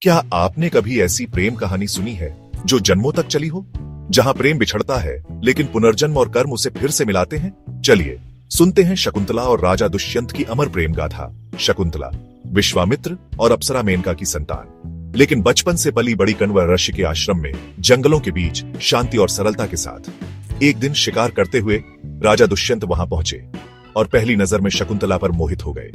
क्या आपने कभी ऐसी प्रेम कहानी सुनी है जो जन्मों तक चली हो, जहां प्रेम बिछड़ता है लेकिन पुनर्जन्म और कर्म उसे फिर से मिलाते हैं? चलिए सुनते हैं शकुंतला और राजा दुष्यंत की अमर प्रेम गाथा। शकुंतला विश्वामित्र और अप्सरा मेनका की संतान, लेकिन बचपन से पली बड़ी कण्वर ऋषि के आश्रम में जंगलों के बीच शांति और सरलता के साथ। एक दिन शिकार करते हुए राजा दुष्यंत वहां पहुंचे और पहली नजर में शकुंतला पर मोहित हो गए।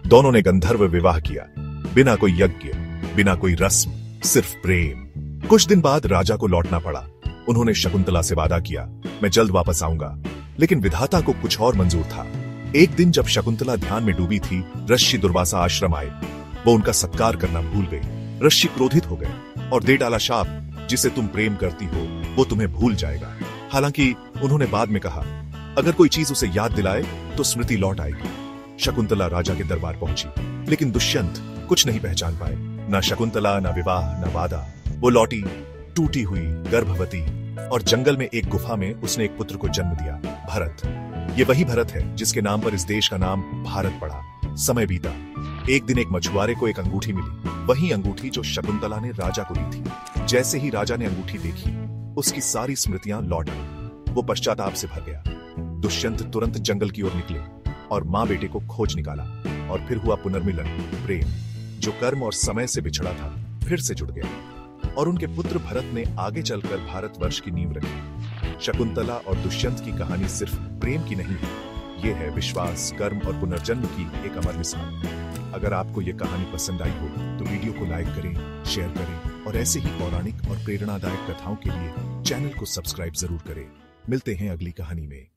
दोनों ने गंधर्व विवाह किया, बिना कोई यज्ञ, बिना कोई रस्म, सिर्फ प्रेम। कुछ दिन बाद राजा को लौटना पड़ा। उन्होंने शकुंतला से वादा किया, मैं जल्द वापस आऊंगा, लेकिन विधाता को कुछ और मंजूर था। एक दिन जब शकुंतला ध्यान में डूबी थी, ऋषि दुर्वासा आश्रम आए। वो उनका सत्कार करना भूल गई। ऋषि क्रोधित हो गए और दे डाला शाप, जिसे तुम प्रेम करती हो वो तुम्हें भूल जाएगा। हालांकि उन्होंने बाद में कहा, अगर कोई चीज उसे याद दिलाए तो स्मृति लौट आएगी। शकुंतला राजा के दरबार पहुंची, लेकिन दुष्यंत कुछ नहीं पहचान पाए। ना शकुंतला, ना विवाह, ना वादा। वो लौटी टूटी हुई, गर्भवती, और जंगल में एक गुफा में उसने एक पुत्र को जन्म दिया, भरत। ये वही भरत है जिसके नाम पर इस देश का नाम भारत पड़ा। समय बीता। एक दिन एक मछुआरे को एक अंगूठी मिली, वही अंगूठी जो शकुंतला ने राजा को दी थी। जैसे ही राजा ने अंगूठी देखी, उसकी सारी स्मृतियां लौट आई। वो पश्चाताप से भर गया। दुष्यंत तुरंत जंगल की ओर निकले और मां बेटे को खोज निकाला, और फिर हुआ पुनर्मिलन। प्रेम जो कर्म और समय से बिछड़ा था फिर से जुड़ गया, और उनके पुत्र भरत ने आगे चलकर भारतवर्ष की नींव रखी। शकुंतला और दुष्यंत की कहानी सिर्फ प्रेम की नहीं है, ये है विश्वास, कर्म और पुनर्जन्म की एक अमर मिसाल। अगर आपको ये कहानी पसंद आई हो तो वीडियो को लाइक करें, शेयर करें, और ऐसे ही पौराणिक और प्रेरणादायक कथाओं के लिए चैनल को सब्सक्राइब जरूर करें। मिलते हैं अगली कहानी में।